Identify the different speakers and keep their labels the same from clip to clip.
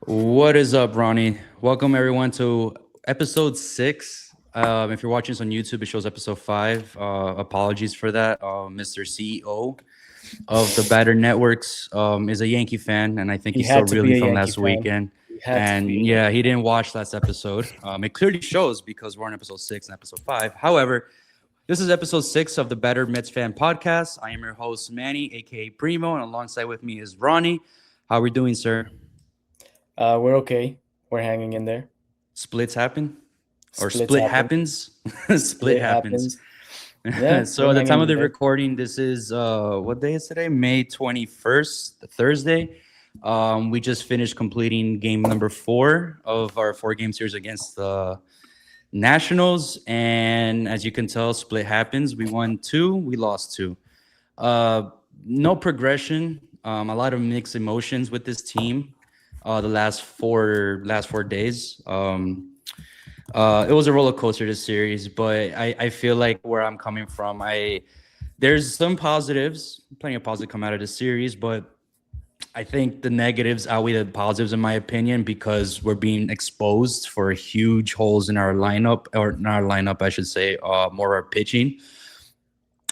Speaker 1: What is up, Ronnie? Welcome everyone to episode 6. If you're watching this on YouTube, it shows episode 5. Apologies for that. Mr. CEO of the Batter Networks is a Yankee fan, and I think
Speaker 2: He
Speaker 1: he's still
Speaker 2: had to be
Speaker 1: reeling
Speaker 2: a
Speaker 1: from
Speaker 2: Yankee
Speaker 1: last
Speaker 2: fan.
Speaker 1: weekend.
Speaker 2: He had to be
Speaker 1: And
Speaker 2: a
Speaker 1: yeah,
Speaker 2: Yankee.
Speaker 1: he didn't watch last episode. It clearly shows because we're on episode 6 and episode 5. However, this is episode 6 of the Better Mets Fan Podcast. I am your host, Manny, aka Primo, and alongside with me is Ronnie. How are we doing, sir?
Speaker 2: We're okay. We're hanging in there.
Speaker 1: Splits happen? Or
Speaker 2: Splits
Speaker 1: split
Speaker 2: happen.
Speaker 1: happens? Split
Speaker 2: Split
Speaker 1: happens.
Speaker 2: happens. Yeah,
Speaker 1: So
Speaker 2: we're
Speaker 1: at the time
Speaker 2: hanging
Speaker 1: of
Speaker 2: in
Speaker 1: the
Speaker 2: there.
Speaker 1: recording, this is what day is today? May 21st, Thursday. We just finished completing game number 4 of our 4-game series against the Nationals. And as you can tell, split happens. We won 2, we lost 2. Uh, no progression. A lot of mixed emotions with this team. The last four days. It was a roller coaster this series, but I feel like where I'm coming from, there's some positives, plenty of positives come out of this series, but I think the negatives outweigh the positives in my opinion because we're being exposed for huge holes in our lineup, or not our lineup, I should say, more our pitching.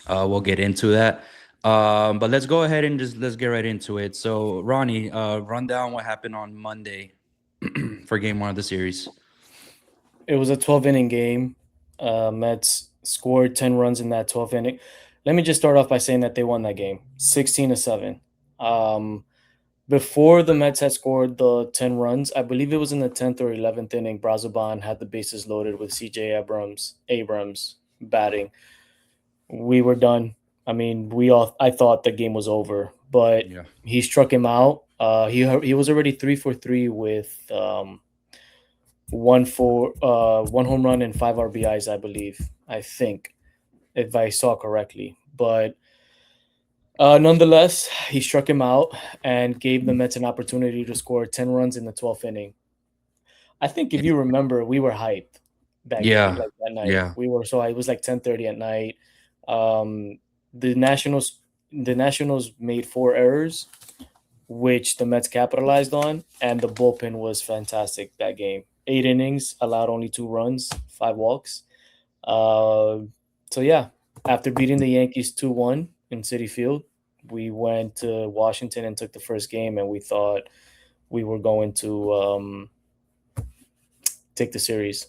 Speaker 1: We'll get into that. But let's go ahead and just let's get right into it. So, Ronnie, run down what happened on Monday for game 1 of the series.
Speaker 2: It was a 12-inning game. Mets scored 10 runs in that 12th inning. Let me just start off by saying that they won that game, 16-7. Before the Mets had scored the 10 runs, I believe it was in the 10th or 11th inning, Brazoban had the bases loaded with CJ Abrams batting. We were done. I mean, I thought the game was over, but
Speaker 1: Yeah.
Speaker 2: he struck him out. He was already 3 for 3 with one home run and 5 RBIs, I believe. I think, if I saw correctly. But nonetheless, he struck him out and gave the Mets an opportunity to score 10 runs in the 12th inning. I think if you remember, we were hyped
Speaker 1: Yeah.
Speaker 2: like that night.
Speaker 1: Yeah.
Speaker 2: We were so it was like 10:30 at night. Um, the Nationals made 4 errors, which the Mets capitalized on, and the bullpen was fantastic that game. 8 innings, allowed only 2 runs, 5 walks. Uh, so yeah, after beating the Yankees 2-1 in City Field, we went to Washington and took the first game, and we thought we were going to take the series.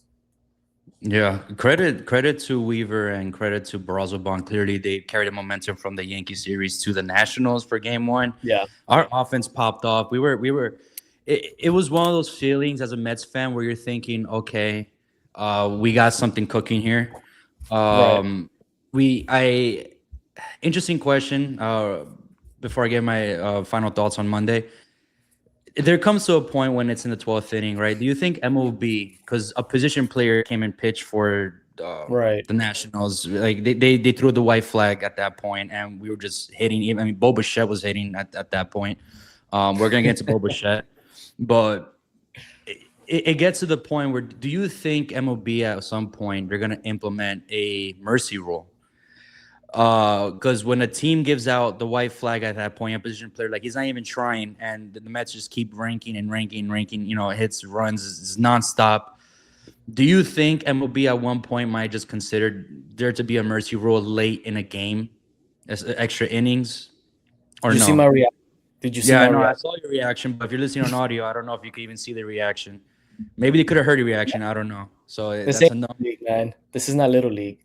Speaker 1: Yeah. Credit to Weaver and credit to Barazo. Clearly, they carried the momentum from the Yankee series to the Nationals for game 1.
Speaker 2: Yeah,
Speaker 1: Our offense popped off. We were. It was one of those feelings as a Mets fan where you're thinking, okay, we got something cooking here.
Speaker 2: right.
Speaker 1: We I Interesting question. Before I get my final thoughts on Monday, there comes to a point when it's in the 12th inning, right? Do you think MOB, because a position player came and pitched for
Speaker 2: Right.
Speaker 1: the Nationals, like they threw the white flag at that point, and we were just hitting. I mean, Bo Bichette was hitting at that point. We're gonna get into Bo Bichette, but it gets to the point where do you think MOB at some point they're gonna implement a mercy rule? Because when a team gives out the white flag at that point, a position player like he's not even trying, and the Mets just keep ranking and ranking. Hits, runs is nonstop. Do you think MLB at one point might just consider there to be a mercy rule late in a game, as extra innings, or
Speaker 2: Did you see my
Speaker 1: no?
Speaker 2: reaction? Did you see
Speaker 1: Yeah,
Speaker 2: my
Speaker 1: I know. I
Speaker 2: reaction?
Speaker 1: saw your reaction, but if you're listening on audio, I don't know if you can even see the reaction. Maybe they could have heard your reaction. I don't know. So
Speaker 2: This
Speaker 1: that's
Speaker 2: ain't
Speaker 1: a no.
Speaker 2: Little league, man. This is not little league.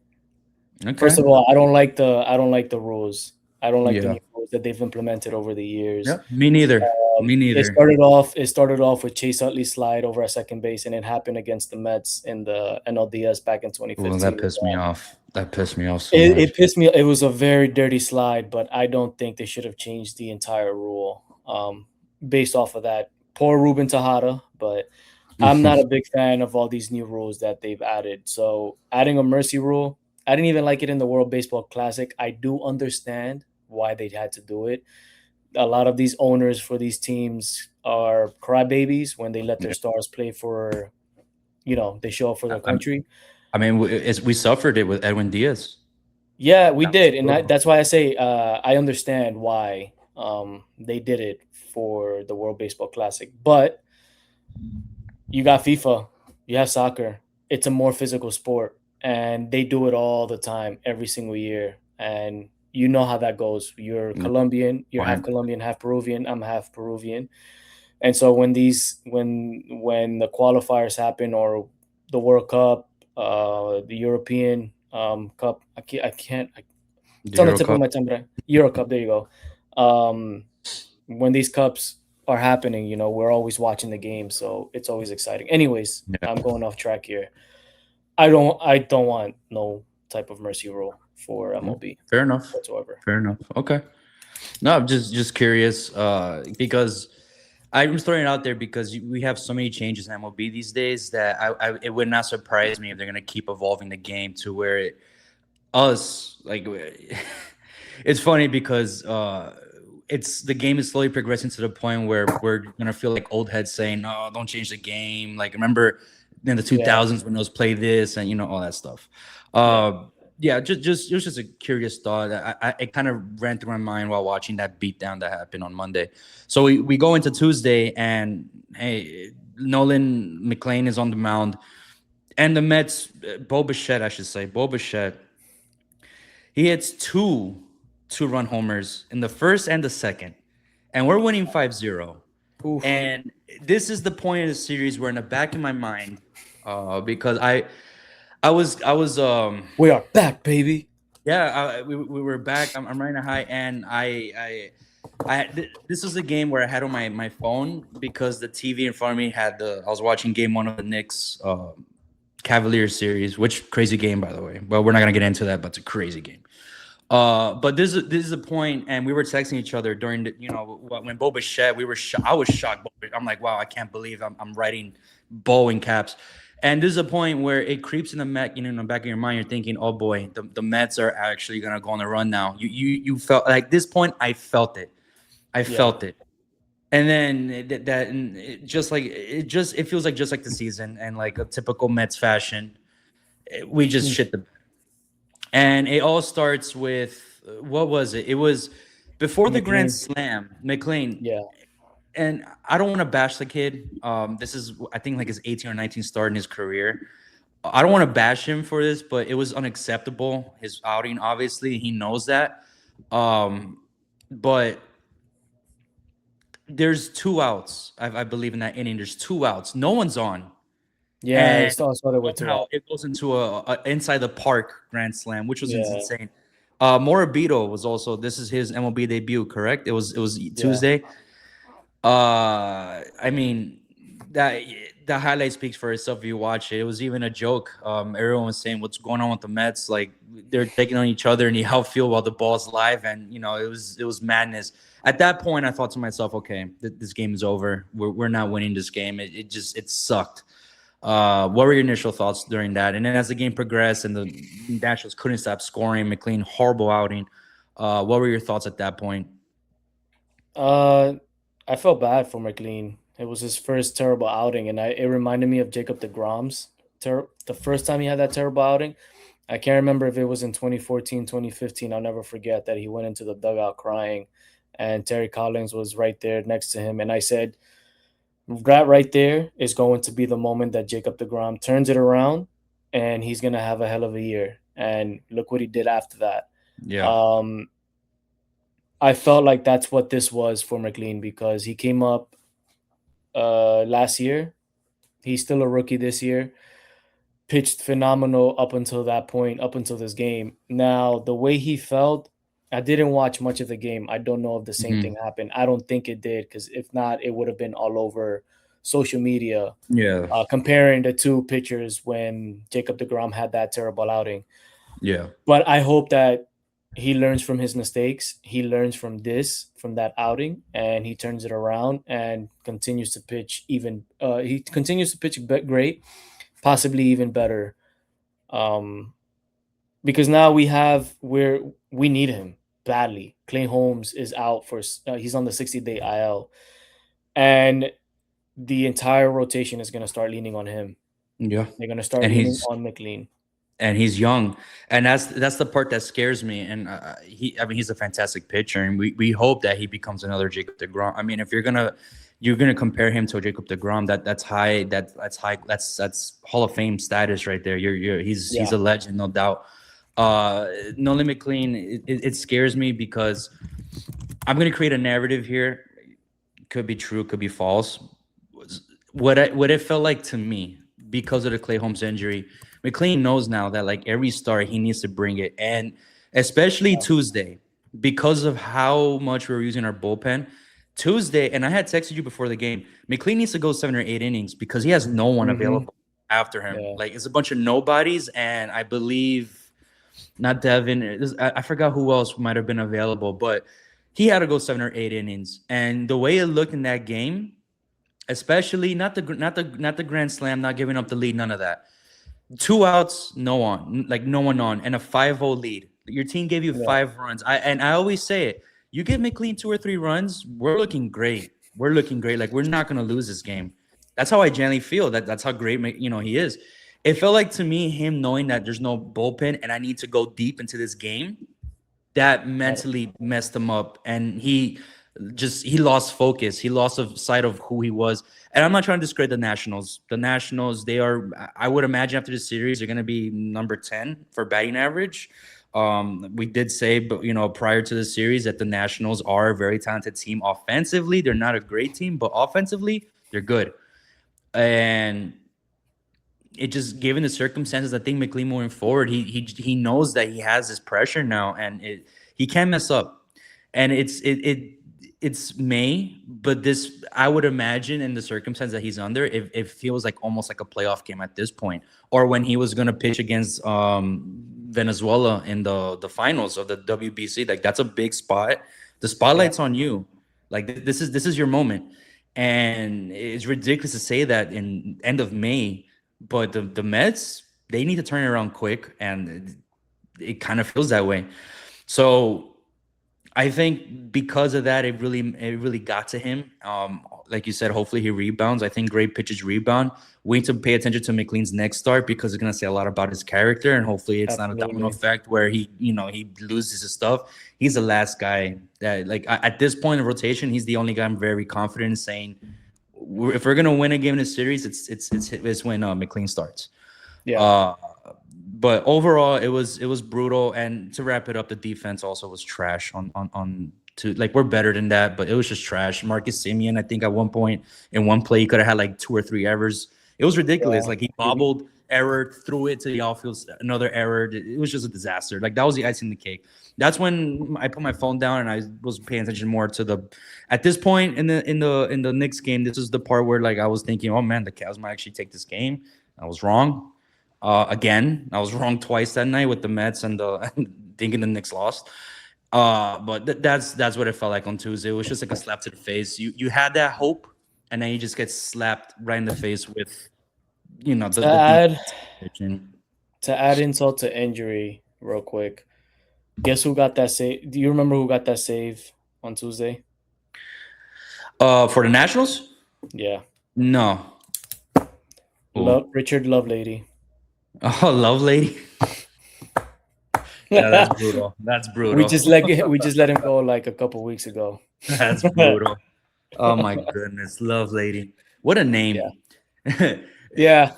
Speaker 1: Okay.
Speaker 2: First of all, I don't like the rules. I don't like the
Speaker 1: Yeah.
Speaker 2: new rules that they've implemented over the years.
Speaker 1: Yeah. Me neither. Me
Speaker 2: It
Speaker 1: neither.
Speaker 2: started off. It started off with Chase Utley's slide over at second base, and it happened against the Mets in the NLDS back in
Speaker 1: Well, that
Speaker 2: 2015.
Speaker 1: pissed me off. That pissed me off so
Speaker 2: It
Speaker 1: much.
Speaker 2: pissed me. It was a very dirty slide, but I don't think they should have changed the entire rule based off of that. Poor Ruben Tejada, but I'm not a big fan of all these new rules that they've added. So adding a mercy rule, I didn't even like it in the World Baseball Classic. I do understand why they had to do it. A lot of these owners for these teams are crybabies when they let their stars play for, they show up for their
Speaker 1: I,
Speaker 2: country.
Speaker 1: I mean, we suffered it with Edwin Diaz.
Speaker 2: Yeah, we
Speaker 1: That was
Speaker 2: did, and
Speaker 1: brutal.
Speaker 2: that's why I say I understand why they did it for the World Baseball Classic. But You got FIFA, you have soccer. It's a more physical sport, and they do it all the time, every single year. And you know how that goes. You're
Speaker 1: Yeah,
Speaker 2: Colombian, you're half
Speaker 1: fine.
Speaker 2: Colombian, half Peruvian. I'm half Peruvian, and so when the qualifiers happen or the World Cup, the European Cup,
Speaker 1: The
Speaker 2: it's on the
Speaker 1: Euro
Speaker 2: tip of
Speaker 1: Cup.
Speaker 2: my tongue. But Euro Cup, there you go. When these cups are happening, we're always watching the game, so it's always exciting. Anyways, I'm
Speaker 1: Yeah.
Speaker 2: going off track here. I don't want no type of mercy rule for
Speaker 1: Mm,
Speaker 2: MLB
Speaker 1: fair enough.
Speaker 2: whatsoever.
Speaker 1: Fair enough. Okay. No, I'm just curious because I'm throwing it out there because we have so many changes in MLB these days that it would not surprise me if they're gonna keep evolving the game to where us like it's funny because it's the game is slowly progressing to the point where we're gonna feel like old heads saying, "No, don't change the game." Like remember in the
Speaker 2: Yeah,
Speaker 1: 2000s when those play this and all that stuff.
Speaker 2: yeah.
Speaker 1: Uh, yeah, just it was just a curious thought. It kind of ran through my mind while watching that beatdown that happened on Monday. So we go into Tuesday and hey, Nolan McLean is on the mound and the Mets, Bo Bichette, I should say, Bo Bichette, he hits two-run homers in the first and the second, and we're winning 5-0.
Speaker 2: Oof.
Speaker 1: And this is the point of the series where, in the back of my mind, because I was
Speaker 2: We are back, baby.
Speaker 1: yeah, we were back. I'm riding a high, and this was a game where I had on my phone because the TV in front of me had I was watching game one of the Knicks Cavaliers series, which crazy game by the way. But we're not gonna get into that, but it's a crazy game. But this is a point, and we were texting each other during the when Bo Bichette, I was shocked. I'm like, wow, I can't believe I'm writing Bo in caps. And this is a point where it creeps in in the back of your mind. You're thinking, oh boy, the Mets are actually gonna go on a run now. You felt like this point, I felt it. I
Speaker 2: Yeah.
Speaker 1: felt it. And then and it feels like just like the season and like a typical Mets fashion, we just
Speaker 2: Mm.
Speaker 1: shit the and it all starts with what was it? It was before the Grand
Speaker 2: McLean.
Speaker 1: Slam, McLean.
Speaker 2: Yeah.
Speaker 1: And I don't want to bash the kid. This is I think like his 18 or 19 start in his career. I don't want to bash him for this, but it was unacceptable. His outing, obviously, he knows that. Um, but there's two outs. I believe in that inning. There's two outs. No one's on,
Speaker 2: Yeah,
Speaker 1: and
Speaker 2: it's also there with two
Speaker 1: somehow
Speaker 2: out.
Speaker 1: it goes into a inside the park grand slam, which was
Speaker 2: Yeah.
Speaker 1: insane. Morabito was also this is his MLB debut, correct? It was
Speaker 2: Yeah.
Speaker 1: Tuesday. I mean that the highlight speaks for itself if you watch it. It was even a joke. Everyone was saying what's going on with the Mets, like they're taking on each other in the outfield while the ball's live, and it was madness. At that point, I thought to myself, okay, this game is over. We're not winning this game. It sucked. What were your initial thoughts during that? And then as the game progressed and the Nationals couldn't stop scoring, McLean horrible outing. What were your thoughts at that point?
Speaker 2: Uh, I felt bad for McLean. It was his first terrible outing, and it reminded me of Jacob DeGrom's the first time he had that terrible outing. I can't remember if it was in 2014, 2015. I'll never forget that he went into the dugout crying, and Terry Collins was right there next to him. And I said, that right there is going to be the moment that Jacob DeGrom turns it around, and he's going to have a hell of a year. And look what he did after that.
Speaker 1: Yeah.
Speaker 2: Um, I felt like that's what this was for McLean because he came up last year. He's still a rookie this year. Pitched phenomenal up until that point, up until this game. Now, the way he felt, I didn't watch much of the game. I don't know if the same
Speaker 1: Hmm.
Speaker 2: thing happened. I don't think it did because if not, it would have been all over social media
Speaker 1: Yeah.
Speaker 2: comparing the two pitchers when Jacob DeGrom had that terrible outing.
Speaker 1: Yeah.
Speaker 2: But I hope that he learns from his mistakes. He learns from that outing, and he turns it around and continues to pitch even. He continues to pitch great, possibly even better. Um, because now we need him badly. Clay Holmes is out he's on the 60-day IL, and the entire rotation is going to start leaning on him.
Speaker 1: Yeah.
Speaker 2: They're going to start
Speaker 1: And
Speaker 2: leaning
Speaker 1: he's
Speaker 2: on McLean.
Speaker 1: and he's young, and that's the part that scares me. And I mean, he's a fantastic pitcher, and we hope that he becomes another Jacob DeGrom. I mean, if you're gonna you're gonna compare him to Jacob DeGrom. That's high. That's high. That's Hall of Fame status right there. He's
Speaker 2: Yeah.
Speaker 1: a legend, no doubt. Nolan McLean, it scares me because I'm gonna create a narrative here. Could be true, could be false. What it felt like to me because of the Clay Holmes injury, McLean knows now that like every start he needs to bring it, and especially Tuesday because of how much we were using our bullpen. Tuesday, and I had texted you before the game. McLean needs to go 7 or 8 innings because he has no one
Speaker 2: Hmm.
Speaker 1: available after him.
Speaker 2: Yeah.
Speaker 1: Like it's a bunch of nobodies, and I believe not Devin. I forgot who else might have been available, but he had to go 7 or 8 innings. And the way it looked in that game, especially not the grand slam, not giving up the lead, none of that. 2 outs, no on, like no one on, and a 5-0 lead. Your team gave you
Speaker 2: Yeah.
Speaker 1: 5 runs. I always say it. You give McLean 2 or 3 runs, we're looking great. We're looking great. Like we're not gonna lose this game. That's how I generally feel. That's how great he is. It felt like to me him knowing that there's no bullpen and I need to go deep into this game that
Speaker 2: Right.
Speaker 1: mentally messed him up, and he lost focus. He lost sight of who he was. And I'm not trying to discredit the Nationals. The Nationals, they are, I would imagine after this series, they're going to be number 10 for batting average. We did say, but prior to the series, that the Nationals are a very talented team offensively. They're not a great team, but offensively, they're good. And it just given the circumstances, I think McLean moving forward, he knows that he has this pressure now, and he can't mess up. And it's May, but this I would imagine in the circumstance that he's under, it feels like almost like a playoff game at this point, or when he was gonna pitch against Venezuela in the finals of the WBC. Like that's a big spot. The
Speaker 2: Yeah.
Speaker 1: spotlight's on you. Like this is your moment, and it's ridiculous to say that in end of May, but the Mets, they need to turn it around quick, and it kind of feels that way. So I think because of that, it really got to him. Like you said, hopefully he rebounds. I think great pitches rebound. We need to pay attention to McLean's next start because it's gonna say a lot about his character, and hopefully it's not a domino
Speaker 2: Absolutely.
Speaker 1: effect where he loses his stuff. He's the last guy that at this point in rotation, he's the only guy I'm very confident in saying if we're gonna win a game in a series, it's when McLean starts.
Speaker 2: Yeah.
Speaker 1: Uh, but overall, it was brutal. And to wrap it up, the defense also was trash on to like we're better than that, but it was just trash. Marcus Simeon, I think at one point in one play, he could have had like 2 or 3 errors. It was ridiculous.
Speaker 2: Yeah.
Speaker 1: Like he
Speaker 2: He-
Speaker 1: bobbled, error, threw it to the outfield, another error. It was just a disaster. Like that was the icing on the cake. That's when I put my phone down and I was paying attention more to the. At this point in the Knicks game, this is the part where like I was thinking, oh man, the Cavs might actually take this game. I was wrong. Again, I was wrong twice that night with the Mets and the thinking the Knicks lost. But that's what it felt like on Tuesday. It was just like a slap to the face. You had that hope, and then you just get slapped right in the face with
Speaker 2: to
Speaker 1: the
Speaker 2: add
Speaker 1: defense pitching.
Speaker 2: to add insult to injury, real quick. Guess who got that save? Do you remember who got that save on Tuesday?
Speaker 1: For the Nationals,
Speaker 2: Yeah.
Speaker 1: no. Who?
Speaker 2: Richard Lovelady.
Speaker 1: Oh, Love Lady. Yeah, that's brutal. That's
Speaker 2: we
Speaker 1: brutal.
Speaker 2: just let we just let him go like a couple weeks ago.
Speaker 1: That's brutal. Oh my goodness, Love Lady. What a
Speaker 2: Yeah.
Speaker 1: name.
Speaker 2: Yeah.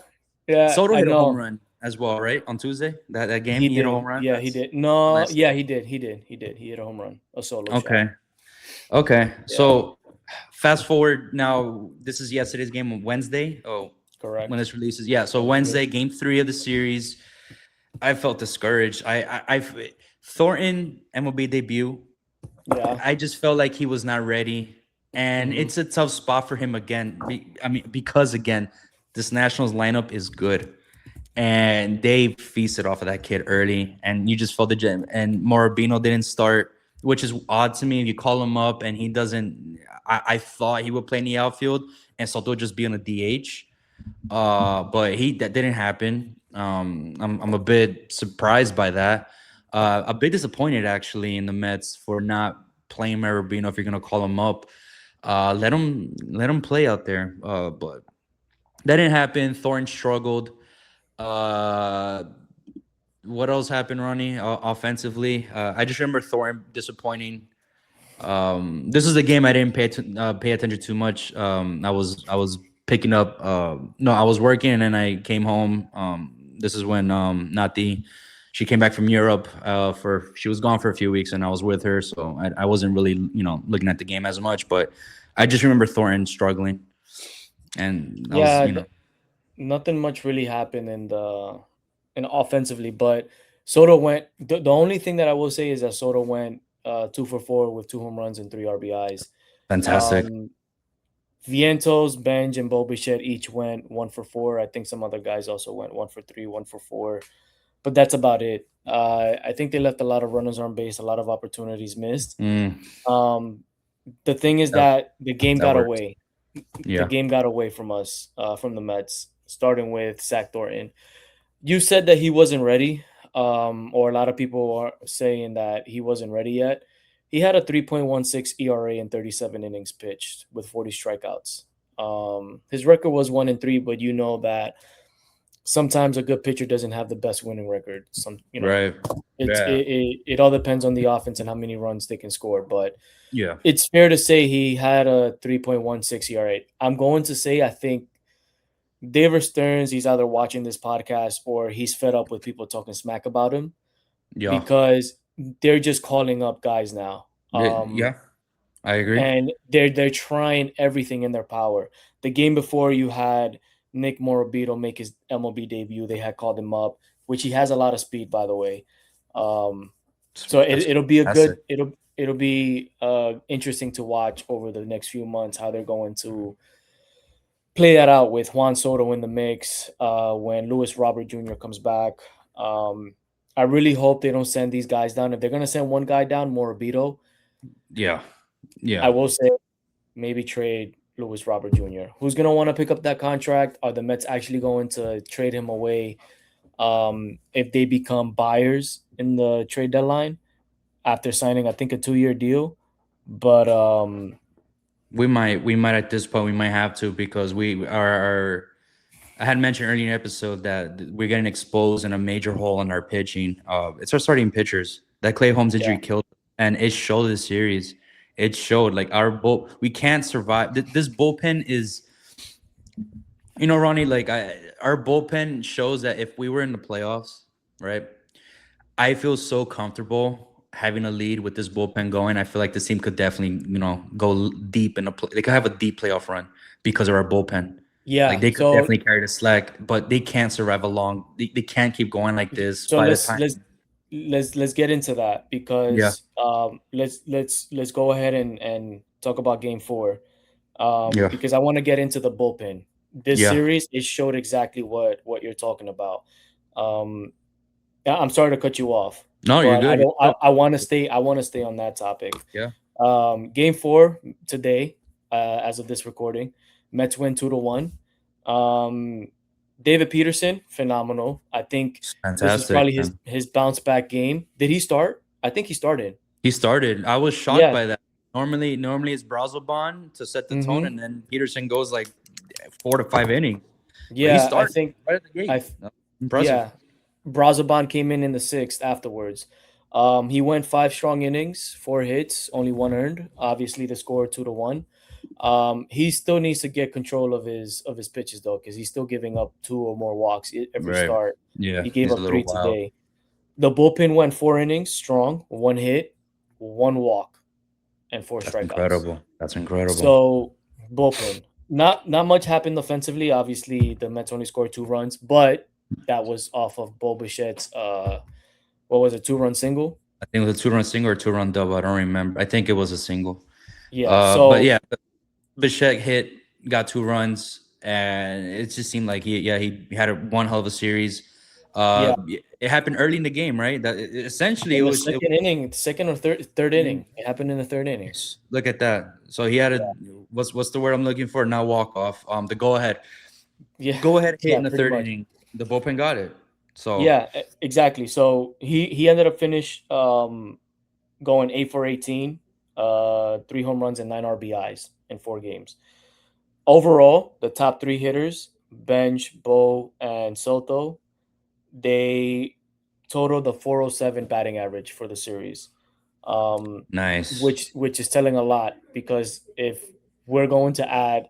Speaker 2: Yeah,
Speaker 1: Soto
Speaker 2: I
Speaker 1: hit a home
Speaker 2: know.
Speaker 1: run as well, right? On Tuesday, that game
Speaker 2: He
Speaker 1: he hit a
Speaker 2: did.
Speaker 1: home run.
Speaker 2: Yeah, he
Speaker 1: That's
Speaker 2: did. No,
Speaker 1: nice.
Speaker 2: yeah, he did. He did. He did. He hit a home run, a solo shot.
Speaker 1: Okay. Okay.
Speaker 2: Yeah,
Speaker 1: So fast forward now. This is yesterday's game on Wednesday. Oh, when
Speaker 2: correct.
Speaker 1: this releases. Yeah. So
Speaker 2: Wednesday.
Speaker 1: Wednesday, game 3 of the series. I felt discouraged. Thornton MLB debut.
Speaker 2: Yeah.
Speaker 1: I just felt like he was not ready, and
Speaker 2: Hmm.
Speaker 1: it's a tough spot for him again. Because again, this Nationals lineup is good, and they feasted off of that kid early, and you just felt the gem. And Morabino didn't start, which is odd to me. If you call him up and he doesn't, I thought he would play in the outfield, and Soto would just be on a DH. But that didn't happen. I'm a bit surprised by that. A bit disappointed actually in the Mets for not playing Marabino. If you're gonna call him up, let him play out there. But that didn't happen. Thornton struggled. Uh, what else happened, Ronnie? Offensively, I just remember Thornton disappointing. This is a game I didn't pay attention too much. I was picking up. No, I was working and then I came home. This is when Nati, she came back from Europe. For she was gone for a few weeks and I was with her, so I wasn't really looking at the game as much. But I just remember Thornton struggling, and I was
Speaker 2: Yeah, nothing much really happened in offensively, but Soto went. The only thing that I will say is that Soto went 2 for 4 with 2 home runs and 3 RBIs.
Speaker 1: fantastic.
Speaker 2: Um, Vientos, Benj, and Bo Bichette each went 1 for 4. I think some other guys also went 1 for 3, 1 for 4, but that's about it. I think they left a lot of runners on base, a lot of opportunities missed.
Speaker 1: Mm,
Speaker 2: Um, the thing is
Speaker 1: that
Speaker 2: that the game
Speaker 1: that
Speaker 2: got
Speaker 1: works.
Speaker 2: away. The
Speaker 1: Yeah,
Speaker 2: game got away from us, from the Mets, starting with Zach Thornton. You said that he wasn't ready, or a lot of people are saying that he wasn't ready yet. He had a 3.16 ERA in 37 innings pitched with 40 strikeouts. His record was 1-3, but you know that sometimes a good pitcher doesn't have the best winning record.
Speaker 1: right. Yeah,
Speaker 2: It all depends on the offense and how many runs they can score. But
Speaker 1: yeah,
Speaker 2: it's fair to say he had a 3.16 ERA. I'm going to say I think David Stearns, he's either watching this podcast or he's fed up with people talking smack about him
Speaker 1: yeah,
Speaker 2: because they're just calling up guys now.
Speaker 1: yeah. I agree.
Speaker 2: And they're trying everything in their power. The game before you had Nick Morabito make his MLB debut. They had called him up, which he has a lot of speed, by the way. Um, so
Speaker 1: That's
Speaker 2: it'll be a good
Speaker 1: fantastic.
Speaker 2: it'll be interesting to watch over the next few months how they're going to play that out with Juan Soto in the mix when Luis Robert Jr. comes back. Um, I really hope they don't send these guys down. If they're going to send one guy down, Morabito,
Speaker 1: Yeah,
Speaker 2: I
Speaker 1: yeah.
Speaker 2: will say maybe trade Luis Robert Jr. Who's going to want to pick up that contract? Are the Mets actually going to trade him away if they become buyers in the trade deadline after signing, I think, a 2-year deal? But
Speaker 1: We might at this point we might have to because we are. I had mentioned earlier in the episode that we're getting exposed in a major hole in our pitching. It's our starting pitchers. That Clay Holmes
Speaker 2: yeah,
Speaker 1: injury killed, and it showed this series. It showed like we can't survive. This bullpen is, Ronnie. Like our bullpen shows that if we were in the playoffs, right? I feel so comfortable having a lead with this bullpen going. I feel like this team could definitely, go deep in a play. They could have a deep playoff run because of our bullpen. Like
Speaker 2: yeah.
Speaker 1: they could
Speaker 2: So
Speaker 1: definitely carry the slack, but they can't survive a long. They can't keep going like this.
Speaker 2: so
Speaker 1: By the
Speaker 2: let's
Speaker 1: time,
Speaker 2: let's let's get into that
Speaker 1: yeah,
Speaker 2: because let's go ahead and talk about game 4
Speaker 1: yeah,
Speaker 2: because I want to get into the bullpen. This
Speaker 1: yeah.
Speaker 2: series it showed exactly what you're talking about. Um, I'm sorry to cut you off,
Speaker 1: No, you're
Speaker 2: but I
Speaker 1: good.
Speaker 2: don't.
Speaker 1: You're
Speaker 2: I want to stay. I want to stay on that topic.
Speaker 1: good.
Speaker 2: Game 4 today, as of this recording, Mets win 2-1. Um, David Peterson, phenomenal. I think
Speaker 1: It's
Speaker 2: this was
Speaker 1: fantastic,
Speaker 2: probably his
Speaker 1: man.
Speaker 2: his bounce back game. Did he start? I think he started.
Speaker 1: He started. I was shocked
Speaker 2: Yeah.
Speaker 1: by that. Normally it's Brazelbon to set the tone,
Speaker 2: Mm-hmm.
Speaker 1: and then Peterson goes like 4 to 5 innings. But he
Speaker 2: Yeah. I
Speaker 1: started
Speaker 2: think
Speaker 1: right at the
Speaker 2: I.
Speaker 1: gate. Impressive.
Speaker 2: Yeah. Brazoban came in the sixth afterwards. He went 5 strong innings, 4 hits, only one earned. Obviously, the score 2-1. He still needs to get control of his pitches though, because he's still giving up 2 or more walks every
Speaker 1: Right.
Speaker 2: start.
Speaker 1: Yeah,
Speaker 2: He gave
Speaker 1: he's a
Speaker 2: up
Speaker 1: little
Speaker 2: 3
Speaker 1: wild.
Speaker 2: today. The bullpen went 4 innings strong, 1 hit, 1 walk, and four
Speaker 1: That's
Speaker 2: strikeouts.
Speaker 1: incredible. That's incredible.
Speaker 2: So bullpen, not much happened offensively. Obviously, the Mets only scored 2 runs, but that was off of Bo Bichette's what was it, 2 run single?
Speaker 1: I think it was a two-run single or two-run double. I don't remember. I think it was a single.
Speaker 2: Yeah.
Speaker 1: But
Speaker 2: So
Speaker 1: yeah, Bichette got 2 runs, and it just seemed like he had one hell of a series.
Speaker 2: yeah,
Speaker 1: It happened early in the game, right? Essentially it
Speaker 2: in the
Speaker 1: was.
Speaker 2: second inning, second or third inning, it happened in the third inning.
Speaker 1: Look at that. So he had a what's the word I'm looking for? Not walk off. The
Speaker 2: Yeah,
Speaker 1: go ahead hit
Speaker 2: yeah,
Speaker 1: in the
Speaker 2: pretty
Speaker 1: third
Speaker 2: much.
Speaker 1: inning. The bullpen got it. So
Speaker 2: Yeah, exactly. So he ended up finish going 8 for 18, 3 home runs and 9 RBIs in 4 games. Overall, the top 3 hitters, Bench, Bo, and Soto, they totaled the 407 batting average for the series. um,
Speaker 1: Nice.
Speaker 2: which is telling a lot because if we're going to add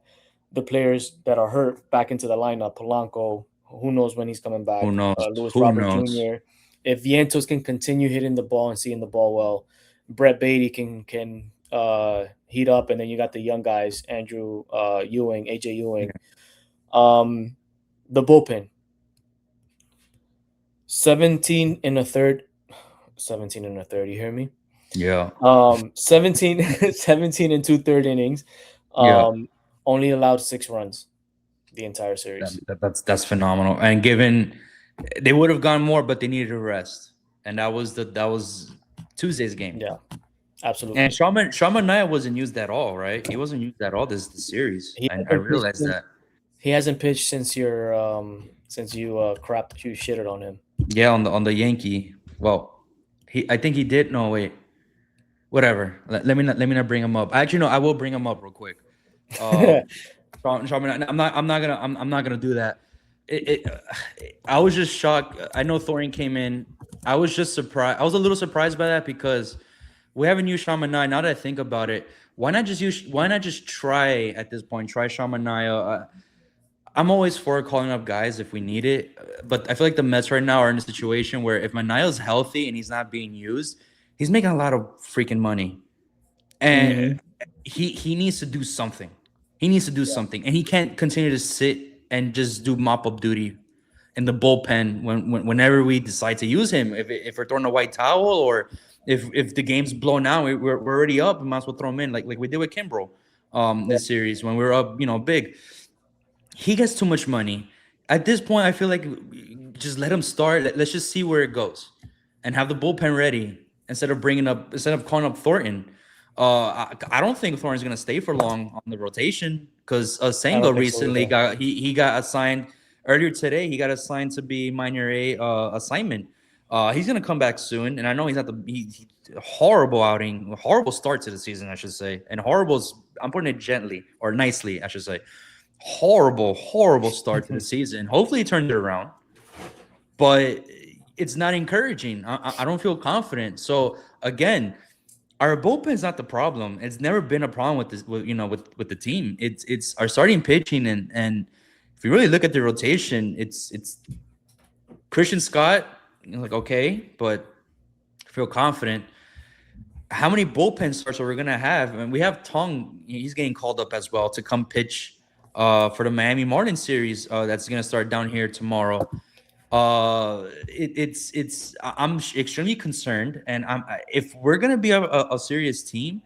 Speaker 2: the players that are hurt back into the lineup, Polanco, who knows when he's coming
Speaker 1: Who
Speaker 2: back,
Speaker 1: knows?
Speaker 2: Luis
Speaker 1: Who
Speaker 2: Robert
Speaker 1: knows?
Speaker 2: Jr. If Vientos can continue hitting the ball and seeing the ball well, Brett Beatty can heat up, and then you got the young guys, Andrew Ewing, AJ
Speaker 1: Yeah.
Speaker 2: Ewing, the bullpen, 17 in a third, 17 in a third. You hear me?
Speaker 1: Yeah.
Speaker 2: 17, 17 and two-third innings.
Speaker 1: Yeah.
Speaker 2: Um, only allowed 6 runs the entire
Speaker 1: That,
Speaker 2: series.
Speaker 1: that's phenomenal. And given they would have gone more, but they needed a rest, and that was Tuesday's game.
Speaker 2: Yeah,
Speaker 1: And
Speaker 2: absolutely.
Speaker 1: Shaman Naya wasn't used at all, right? He wasn't used at all this series.
Speaker 2: He
Speaker 1: I
Speaker 2: hasn't pitched
Speaker 1: realized
Speaker 2: since
Speaker 1: that.
Speaker 2: he hasn't pitched since you crapped you shitted on him.
Speaker 1: Yeah, on the Yankee. Well, he I think he did. No, wait. Whatever. Let me not bring him up. Actually, no, I will bring him up real quick. Um, Shaman, I'm not gonna do that. I was just shocked. I know Thorin came in. I was just surprised. I was a little surprised by that because we haven't used Shaman Naya. Now that I think about it, why not just try at this point? Try Shaman Naya. I'm always for calling up guys if we need it, but I feel like the Mets right now are in a situation where if Manayo's healthy and he's not being used, he's making a lot of freaking money, and
Speaker 2: Hmm.
Speaker 1: he needs to do something. He needs to do
Speaker 2: Yeah,
Speaker 1: something, and he can't continue to sit and just do mop up duty in the bullpen whenever we decide to use him. If we're throwing a white towel or if the game's blown out, we're already up. We might as well throw him in like we did with Kimbrough
Speaker 2: yeah,
Speaker 1: this series when we were up, big. He gets too much money. At this point, I feel like just let him start. Let's just see where it goes, and have the bullpen ready instead of calling up Thornton. I don't think Thornton's gonna stay for long on the rotation because
Speaker 2: I don't
Speaker 1: Senga
Speaker 2: think so
Speaker 1: recently
Speaker 2: either.
Speaker 1: he got assigned earlier today. He got assigned to be minor A assignment. He's gonna come back soon, and I know he's not horrible outing, horrible start to the season, I should say, and horrible's I'm putting it gently or nicely, I should say horrible start to the season. Hopefully, he turns it around, but it's not encouraging. I don't feel confident. So again, our bullpen is not the problem. It's never been a problem with this, with the team. It's our starting pitching and if you really look at the rotation, it's Christian Scott. Like okay, but I feel confident. How many bullpen starts are we gonna have? I mean, we have Tong. He's getting called up as well to come pitch for the Miami Marlins series that's gonna start down here tomorrow. I'm extremely concerned, and if we're gonna be a serious team,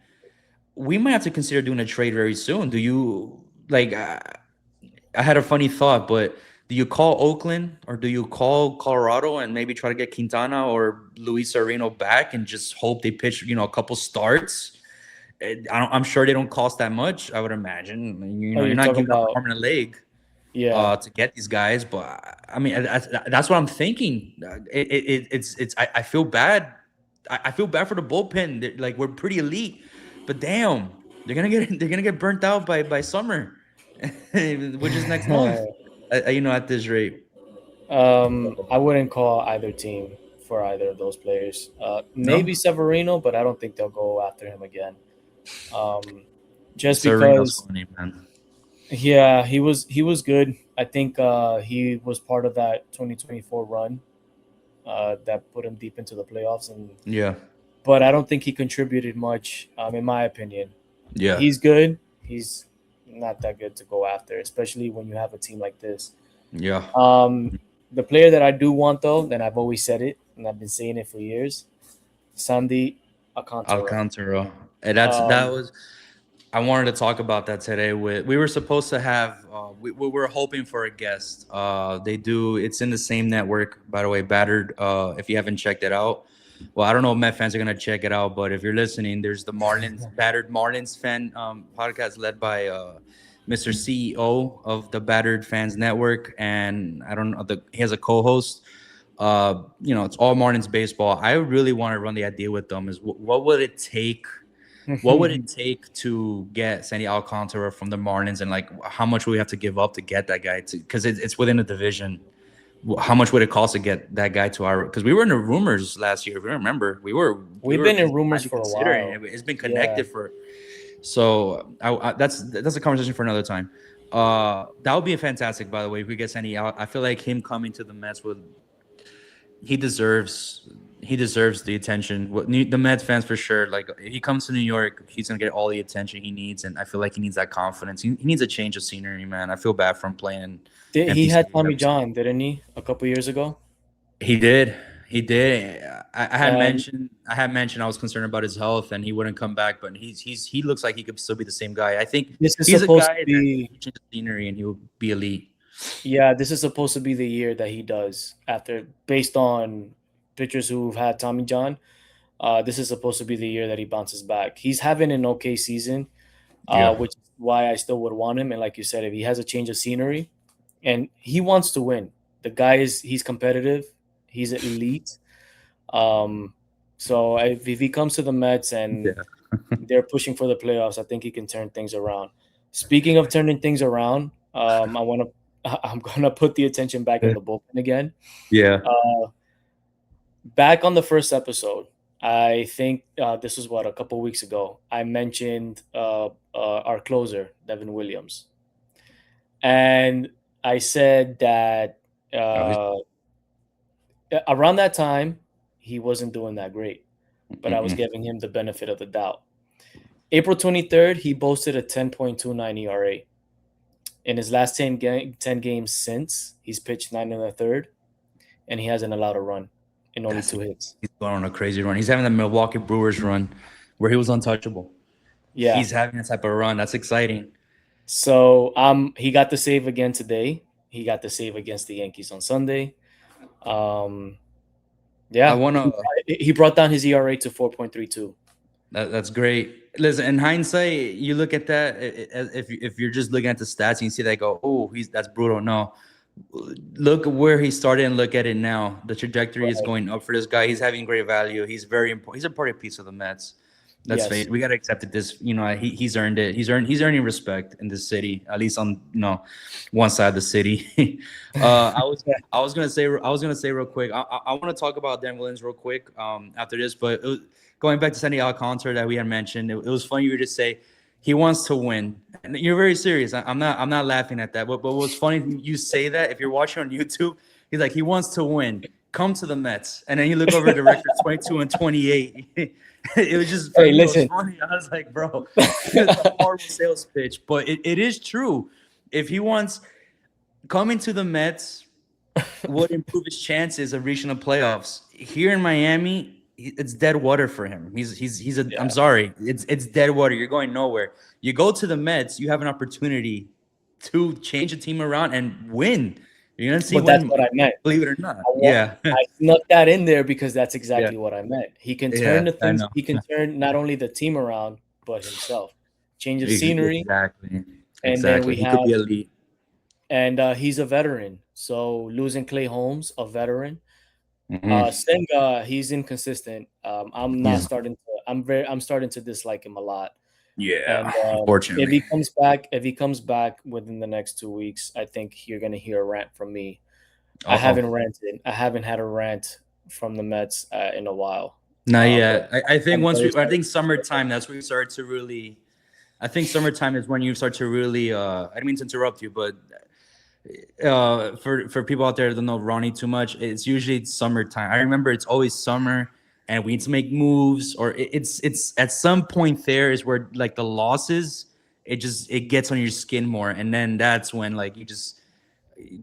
Speaker 1: we might have to consider doing a trade very soon. Do you like? I had a funny thought, but do you call Oakland or do you call Colorado and maybe try to get Quintana or Luis Sereno back and just hope they pitch, a couple starts? I'm sure they don't cost that much. I would imagine.
Speaker 2: Oh,
Speaker 1: You're
Speaker 2: you're
Speaker 1: not
Speaker 2: talking
Speaker 1: giving up an
Speaker 2: about
Speaker 1: arm and a leg
Speaker 2: yeah.
Speaker 1: to get these guys, but I mean, that's what I'm thinking. I feel bad. I feel bad for the bullpen. Like we're pretty elite, but damn, they're gonna get burnt out by summer, which is next month. At this rate.
Speaker 2: I wouldn't call either team for either of those players. Maybe
Speaker 1: No,
Speaker 2: Severino, but I don't think they'll go after him again. Um, just
Speaker 1: Serena's
Speaker 2: because,
Speaker 1: funny, man.
Speaker 2: yeah, he was good. I think he was part of that 2024 run that put him deep into the playoffs, and
Speaker 1: Yeah,
Speaker 2: but I don't think he contributed much, in my opinion.
Speaker 1: yeah,
Speaker 2: He's good. He's not that good to go after, especially when you have a team like this.
Speaker 1: yeah.
Speaker 2: Um, the player that I do want, though, and I've always said it, and I've been saying it for years, Sandy Alcantara.
Speaker 1: Alcantara. And that
Speaker 2: Um,
Speaker 1: was I wanted to talk about that today. We were supposed to have we were hoping for a guest. They do it's in the same network, by the way, Battered. If you haven't checked it out, well, I don't know if Met fans are gonna check it out, but if you're listening, there's the Marlins Battered Marlins fan podcast led by Mr. CEO of the Battered Fans Network, and I don't know he has a co-host. It's all Marlins baseball. I really want to run the idea with them. Is what would it take? What would it take to get Sandy Alcantara from the Marlins, and like how much would we have to give up to get that guy? Because it's within a division. how much would it cost to get that guy to our? Because we were in the rumors last year. If you remember, we
Speaker 2: We've
Speaker 1: were
Speaker 2: been in rumors
Speaker 1: highly
Speaker 2: for a
Speaker 1: considering
Speaker 2: while.
Speaker 1: it. It's been
Speaker 2: Yeah.
Speaker 1: connected for. So that's a conversation for another time. That would be fantastic, by the way, if we get Sandy out. I feel like him coming to the Mets would he deserves he deserves the attention. The Mets fans for sure. Like if he comes to New York, he's gonna get all the attention he needs, and I feel like he needs that confidence. He needs a change of scenery, man. I feel bad for him playing in
Speaker 2: He
Speaker 1: empty
Speaker 2: had Tommy
Speaker 1: stadiums.
Speaker 2: John, didn't he, a couple years ago?
Speaker 1: He did. He did. I had
Speaker 2: And
Speaker 1: mentioned. I was concerned about his health, and he wouldn't come back. But he looks like he could still be the same guy. I think
Speaker 2: this is
Speaker 1: he's a
Speaker 2: supposed to
Speaker 1: guy that
Speaker 2: be
Speaker 1: he changes scenery, and he will be elite.
Speaker 2: Yeah, this is supposed to be the year that he does after based on pitchers who've had Tommy John. This is supposed to be the year that he bounces back. He's having an okay season,
Speaker 1: Yeah.
Speaker 2: which is why I still would want him. And like you said, if he has a change of scenery and he wants to win, the guy he's competitive, he's elite. Um, so if he comes to the Mets and
Speaker 1: Yeah.
Speaker 2: they're pushing for the playoffs, I think he can turn things around. Speaking of turning things around, I'm gonna put the attention back in the bullpen again.
Speaker 1: Yeah.
Speaker 2: Uh, Back on the first episode, I think this was a couple weeks ago. I mentioned our closer, Devin Williams, and I said that
Speaker 1: Oh,
Speaker 2: uh, around that time he wasn't doing that great, but I was
Speaker 1: mm-mm.
Speaker 2: giving him the benefit of the doubt. April 23rd, he boasted a 10.29 ERA. In his last 10 games since, he's pitched 9 1/3, and he hasn't allowed a run in only
Speaker 1: That's
Speaker 2: 2 hits.
Speaker 1: He's going on a crazy run. He's having the Milwaukee Brewers run, where he was untouchable.
Speaker 2: Yeah.
Speaker 1: He's having that type of run. That's exciting.
Speaker 2: So he got the save again today. He got the save against the Yankees on Sunday. Um,
Speaker 1: I
Speaker 2: yeah,
Speaker 1: want to.
Speaker 2: he brought down his ERA to 4.32.
Speaker 1: That's great. Listen, in hindsight, you look at that. If you're just looking at the stats and you see that, go, oh, that's brutal. No, look where he started and look at it now. The trajectory is
Speaker 2: Right.
Speaker 1: going up for this guy. He's having great value. He's very important. He's a important piece of the Mets. That's
Speaker 2: Yes.
Speaker 1: fate. We got to accept it. He's earned it. He's earning respect in this city, at least on one side of the city. I was gonna say real quick. I want to talk about Dan Williams real quick after this, but going back to Sandy Alcantara that we had mentioned, it was funny you just say he wants to win. And you're very serious. I'm not laughing at that. But what's funny, you say that if you're watching on YouTube, he's like, he wants to win. Come to the Mets. And then you look over the record, 22 and 28. It was just for
Speaker 2: Hey,
Speaker 1: me, it was
Speaker 2: listen.
Speaker 1: funny. I was like, bro, it's a horrible sales pitch. But it is true. If he wants coming to the Mets would improve his chances of reaching the playoffs. Here in Miami, it's dead water for him. I'm sorry. It's dead water. You're going nowhere. You go to the Mets, you have an opportunity to change the team around and win. You're gonna see
Speaker 2: But that's
Speaker 1: win,
Speaker 2: what I meant.
Speaker 1: believe it or not.
Speaker 2: I snuck that in there because that's exactly
Speaker 1: Yeah.
Speaker 2: what I meant. He can turn the
Speaker 1: I
Speaker 2: things.
Speaker 1: know.
Speaker 2: He can turn not only the team around, but himself. Change of scenery,
Speaker 1: Exactly.
Speaker 2: and then
Speaker 1: Exactly.
Speaker 2: we
Speaker 1: He could
Speaker 2: have,
Speaker 1: be elite.
Speaker 2: and he's a veteran. So losing Clay Holmes, a veteran.
Speaker 1: Mhm.
Speaker 2: Senga, he's inconsistent. I'm not
Speaker 1: Yeah.
Speaker 2: starting to. I'm starting to dislike him a lot.
Speaker 1: Yeah.
Speaker 2: And
Speaker 1: Unfortunately.
Speaker 2: if he comes back within the next 2 weeks, I think you're gonna hear a rant from me. I
Speaker 1: Uh-oh.
Speaker 2: haven't ranted. I haven't had a rant from the Mets in a while.
Speaker 1: Not
Speaker 2: But
Speaker 1: yet. I think
Speaker 2: I'm very
Speaker 1: I
Speaker 2: excited.
Speaker 1: think summertime, that's when you start to really. I think summertime is when you start to really. I didn't mean to interrupt you, but for people out there that don't know Ronnie too much, it's usually summertime. I remember it's always summer, and we need to make moves, or it's at some point there is where like the losses, it gets on your skin more, and then that's when like you just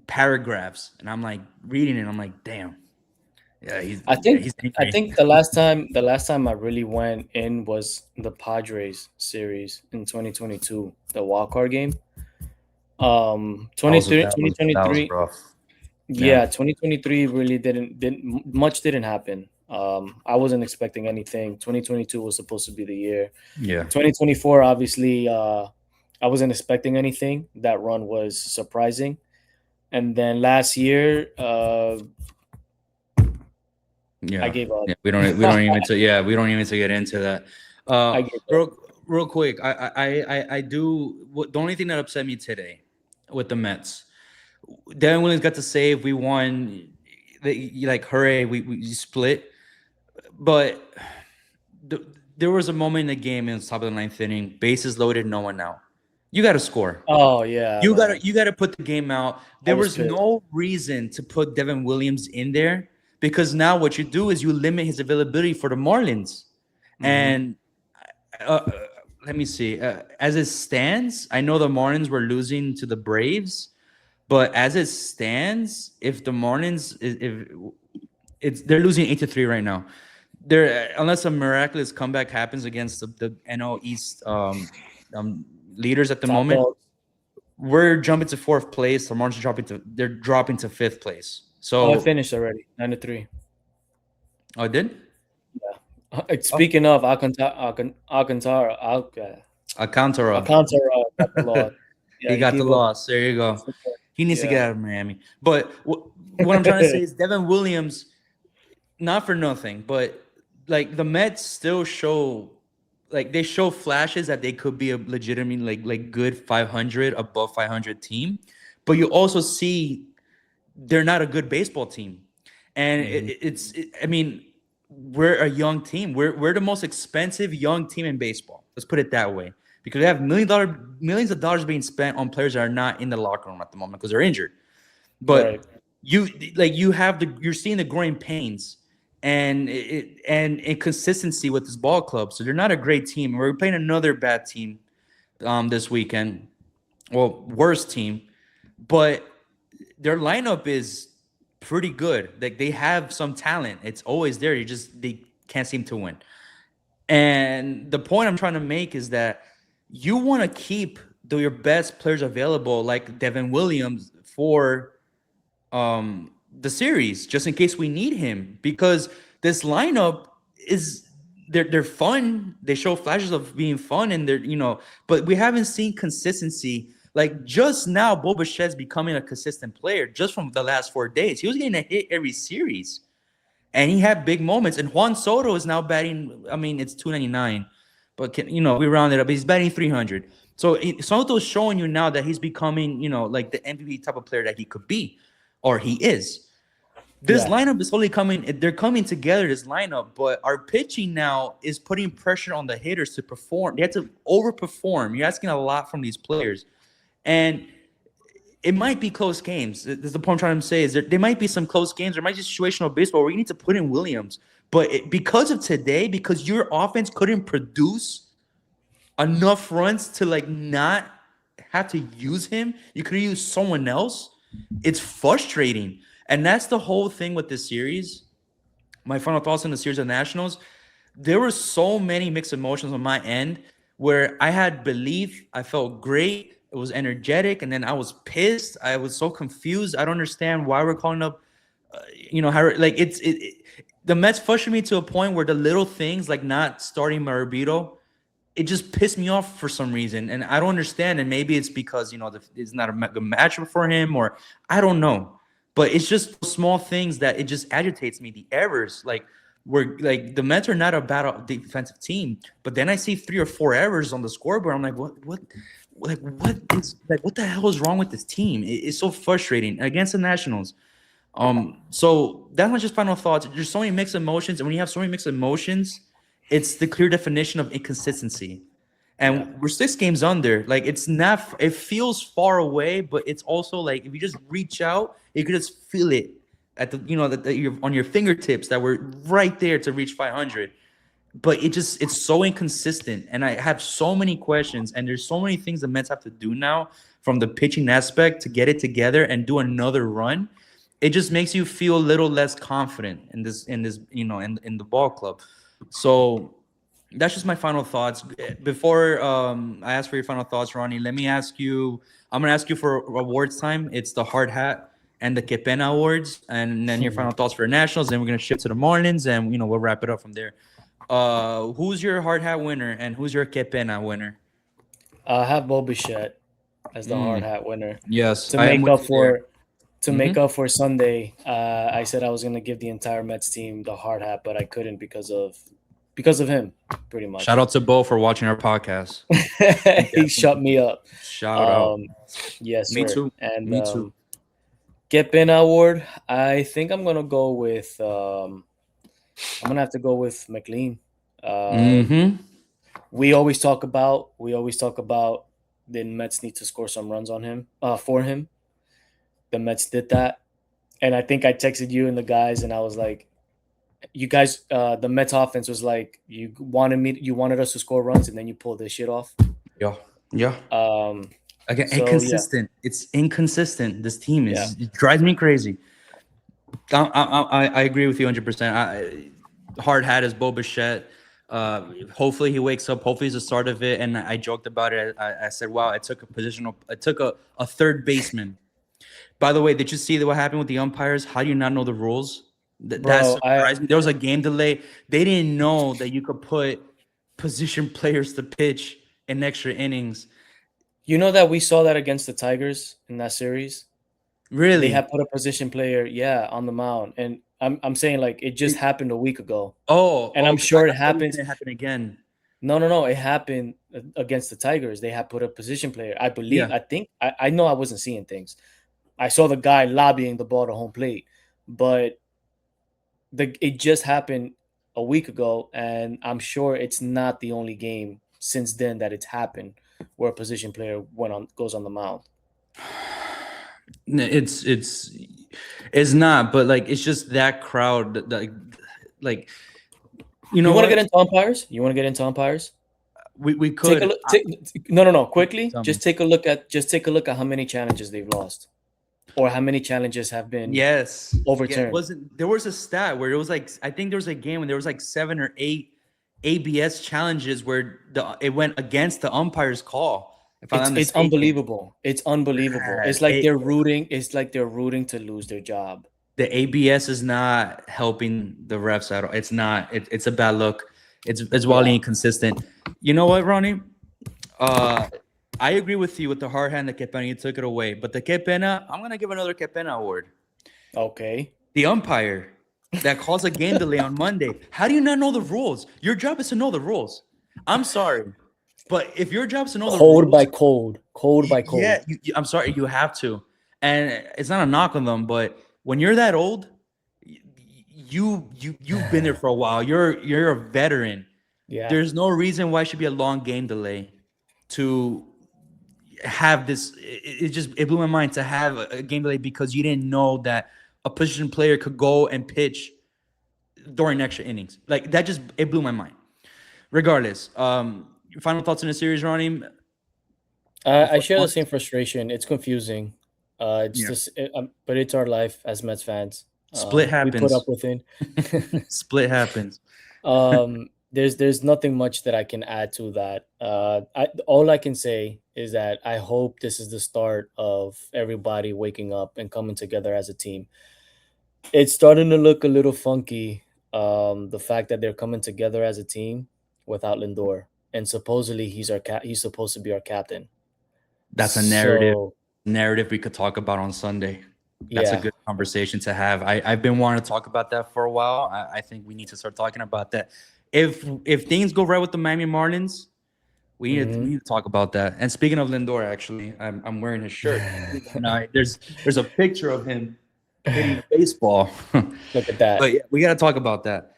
Speaker 1: paragraphs, and I'm like reading it, I'm like, damn, yeah, he's
Speaker 2: I
Speaker 1: angry.
Speaker 2: think the last time I really went in was the Padres series in 2022, the wild card game. 23
Speaker 1: That was
Speaker 2: 2023.
Speaker 1: rough.
Speaker 2: Yeah, 2023 really didn't happen. I wasn't expecting anything. 2022 was supposed to be the year.
Speaker 1: Yeah.
Speaker 2: 2024, obviously, I wasn't expecting anything. That run was surprising. And then last year,
Speaker 1: Yeah.
Speaker 2: I gave up.
Speaker 1: Yeah. We don't even to get into that.
Speaker 2: I gave up.
Speaker 1: Real quick, I do the only thing that upset me today with the Mets Devin Williams got to save. We won. Like, hooray, we split. But there was a moment in the game in the top of the ninth inning, bases loaded, no one out. You got to score.
Speaker 2: Oh yeah, man.
Speaker 1: You gotta put the game out.
Speaker 2: I
Speaker 1: There
Speaker 2: was
Speaker 1: was
Speaker 2: pissed.
Speaker 1: no reason to put Devin Williams in there because now what you do is you limit his availability for the Marlins.
Speaker 2: Mhm.
Speaker 1: And uh, let me see. As it stands, I know the Marlins were losing to the Braves, but as it stands, if the Marlins if it's they're losing 8-3 right now. They're unless a miraculous comeback happens against the NL East um, leaders at the
Speaker 2: Top
Speaker 1: moment,
Speaker 2: dog.
Speaker 1: we're jumping to fourth place. The Marlins are dropping to fifth place.
Speaker 2: Oh, it
Speaker 1: So,
Speaker 2: finished already. 9-3.
Speaker 1: oh, it did? Oh,
Speaker 2: Speaking of Alcantara,
Speaker 1: Alcantara.
Speaker 2: Alcantara got the loss. Yeah,
Speaker 1: He
Speaker 2: he
Speaker 1: got the
Speaker 2: gave up.
Speaker 1: loss. There you go. He needs to get
Speaker 2: Yeah.
Speaker 1: out of Miami. But what I'm trying to say is Devin Williams, not for nothing, but like the Mets still show, like they show flashes that they could be a legitimate, like good 500, above 500 team. But you also see they're not a good baseball team, and
Speaker 2: Mhm.
Speaker 1: I mean, we're a young team. We're the most expensive young team in baseball. Let's put it that way, because we have millions of dollars being spent on players that are not in the locker room at the moment because they're injured. But
Speaker 2: Right.
Speaker 1: you have you're seeing the growing pains and inconsistency with this ball club. So they're not a great team. We're playing another bad team this weekend. Well, worst team, but their lineup is pretty good. Like they have some talent. It's always there. They can't seem to win. And the point I'm trying to make is that you want to keep your best players available, like Devin Williams, for the series, just in case we need him. Because this lineup is they're fun. They show flashes of being fun, and but we haven't seen consistency. Like just now, Bo Bichette's becoming a consistent player just from the last 4 days. He was getting a hit every series, and he had big moments. And Juan Soto is now batting. I mean, it's 299, but we round it up. He's batting 300. So Soto's showing you now that he's becoming, like the MVP type of player that he could be, or he is. This
Speaker 2: Yeah.
Speaker 1: lineup is slowly coming. They're coming together. This lineup, but our pitching now is putting pressure on the hitters to perform. They have to overperform. You're asking a lot from these players, and it might be close games. That's the point I'm trying to say is there might be some close games. There might be situational baseball where you need to put in Williams. But because of today, because your offense couldn't produce enough runs to like not have to use him, you could use someone else. It's frustrating. And that's the whole thing with this series. My final thoughts on the series of Nationals. There were so many mixed emotions on my end where I had belief. I felt great. It was energetic. And then I was pissed. I was so confused. I don't understand why we're calling up, how like the Mets frustrated me to a point where the little things like not starting Marabito, it just pissed me off for some reason, and I don't understand. And maybe it's because it's not a good matchup for him, or I don't know. But it's just small things that it just agitates me. The errors, like we're like the Mets are not a bad defensive team, but then I see 3 or 4 errors on the scoreboard. I'm like, what the hell is wrong with this team? It's so frustrating against the Nationals. So that's not just final thoughts. There's so many mixed emotions, and when you have so many mixed emotions, it's the clear definition of inconsistency.
Speaker 2: Yeah.
Speaker 1: And we're 6 games under. Like it's not. It feels far away, but it's also like if you just reach out, you could just feel it at that you're on your fingertips that we're right there to reach 500. But it's so inconsistent, and I have so many questions, and there's so many things the Mets have to do now from the pitching aspect to get it together and do another run. It just makes you feel a little less confident in the ball club. So that's just my final thoughts. Before I ask for your final thoughts, Ronnie, let me ask you. I'm gonna ask you for awards time. It's the hard hat and the Que Pena awards, and then your final thoughts for the Nationals. Then we're gonna shift to the Marlins, and we'll wrap it up from there. Who's your hard hat winner, and who's your Que Pena winner?
Speaker 2: I have Bo Bichette as the hard hat winner
Speaker 1: Yes,
Speaker 2: to
Speaker 1: I am
Speaker 2: make up
Speaker 1: with you there.
Speaker 2: for Sunday. I said I was gonna give the entire Mets team the hard hat, but I couldn't because of him, pretty much.
Speaker 1: Shout out to Bo for watching our podcast.
Speaker 2: He shut me up.
Speaker 1: Shout out.
Speaker 2: Yes,
Speaker 1: Me
Speaker 2: sir.
Speaker 1: too.
Speaker 2: And
Speaker 1: Me too.
Speaker 2: Get Pena award. I think I'm gonna go with. I'm gonna have to go with McLean.
Speaker 1: Mm-hmm.
Speaker 2: We always talk about the Mets need to score some runs on him. For him, the Mets did that, and I think I texted you and the guys, and I was like, "You guys, the Mets offense was like, you wanted us to score runs, and then you pulled this shit off."
Speaker 1: Yeah. Yeah.
Speaker 2: Um,
Speaker 1: Again,
Speaker 2: so yeah,
Speaker 1: inconsistent. It's inconsistent. This team
Speaker 2: yeah.
Speaker 1: it drives me crazy. I agree with you 100%. Hard hat is Bo Bichette. Hopefully he wakes up. Hopefully he's the start of it. And I joked about it. I said, wow, I took a third baseman. By the way, did you see what happened with the umpires? How do you not know the rules? That
Speaker 2: Bro,
Speaker 1: surprised me. There was a game delay. They didn't know that you could put position players to pitch in extra innings.
Speaker 2: you know that we saw that against the Tigers in that series. They
Speaker 1: Really?
Speaker 2: had put a position player, yeah, on the mound, and I'm saying like it just happened a week ago, and
Speaker 1: Oh,
Speaker 2: I'm
Speaker 1: because I
Speaker 2: sure it
Speaker 1: thought you were
Speaker 2: happens.
Speaker 1: gonna happen again.
Speaker 2: No, it happened against the Tigers. They had put a position player. I believe.
Speaker 1: Yeah.
Speaker 2: I know I wasn't seeing things. I saw the guy lobbying the ball to home plate, but it just happened a week ago, and I'm sure it's not the only game since then that it's happened where a position player goes on the mound.
Speaker 1: It's not, but like it's just that crowd, like you
Speaker 2: You
Speaker 1: know
Speaker 2: want to get
Speaker 1: what?
Speaker 2: into umpires? You want to get into umpires?
Speaker 1: We
Speaker 2: Take a
Speaker 1: could
Speaker 2: look. No. Quickly,
Speaker 1: tell me.
Speaker 2: just take a look at how many challenges they've lost, or how many challenges have been
Speaker 1: Yes. Yeah,
Speaker 2: overturned.
Speaker 1: wasn't there was a stat where it was like I think there was a game when there was like 7 or 8 ABS challenges where it went against the umpire's call, if I'm not
Speaker 2: It's
Speaker 1: mistaken.
Speaker 2: unbelievable. It's unbelievable.
Speaker 1: God,
Speaker 2: It's like they're rooting. It's like they're rooting to lose their job.
Speaker 1: the ABS is not helping the refs at all. It's not. It's a bad look. It's wildly
Speaker 2: Yeah.
Speaker 1: inconsistent. You know what, Ronnie? Uh, I agree with you with the hard hand that Kepena. You took it away, but the Kepena, I'm gonna give another Kepena award.
Speaker 2: Okay.
Speaker 1: The umpire that calls a game delay on Monday. How do you not know the rules? Your job is to know the rules. I'm sorry, but if your job is to know the
Speaker 2: Code by
Speaker 1: rules,
Speaker 2: code. Code by code.
Speaker 1: yeah, I'm sorry, you have to. And it's not a knock on them, but when you're that old, you've been there for a while. You're a veteran.
Speaker 2: Yeah.
Speaker 1: There's no reason why it should be a long game delay to have this. It blew my mind to have a game delay because you didn't know that a position player could go and pitch during extra innings. Like that just it blew my mind. Regardless, your final thoughts on the series, Ronnie?
Speaker 2: I
Speaker 1: Before
Speaker 2: share the
Speaker 1: one?
Speaker 2: same frustration. It's confusing. It's
Speaker 1: Yeah,
Speaker 2: just, but it's our life as Mets fans.
Speaker 1: split
Speaker 2: We put up
Speaker 1: happens.
Speaker 2: with it.
Speaker 1: Split happens.
Speaker 2: There's nothing much that I can add to that. All I can say is that I hope this is the start of everybody waking up and coming together as a team. It's starting to look a little funky. The fact that they're coming together as a team without Lindor, and supposedly he's supposed to be our captain.
Speaker 1: That's a narrative
Speaker 2: So
Speaker 1: narrative we could talk about on Sunday. That's a
Speaker 2: yeah.
Speaker 1: good conversation to have. I've been wanting to talk about that for a while. I think we need to start talking about that. If things go right with the Miami Marlins, we
Speaker 2: Mhm.
Speaker 1: need to talk about that. And speaking of Lindor, actually, I'm wearing his shirt. And there's a picture of him hitting the baseball.
Speaker 2: Look at that.
Speaker 1: But yeah, we got to talk about that.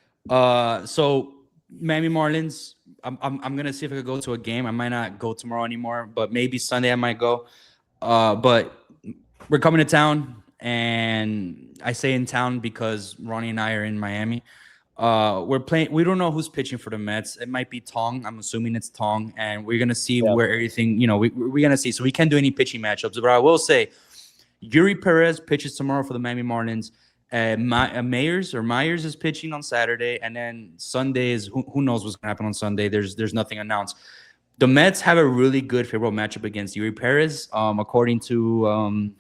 Speaker 1: So Miami Marlins. I'm gonna see if I could go to a game. I might not go tomorrow anymore, but maybe Sunday I might go. But we're coming to town, and I say in town because Ronnie and I are in Miami. We're playing. We don't know who's pitching for the Mets. It might be Tong. I'm assuming it's Tong, and we're gonna see
Speaker 2: Yeah.
Speaker 1: where everything. We're gonna see. So we can't do any pitching matchups. But I will say, Yuri Perez pitches tomorrow for the Miami Marlins. Myers is pitching on Saturday, and then Sunday is who knows what's gonna happen on Sunday. There's nothing announced. The Mets have a really good favorable matchup against Yuri Perez. According to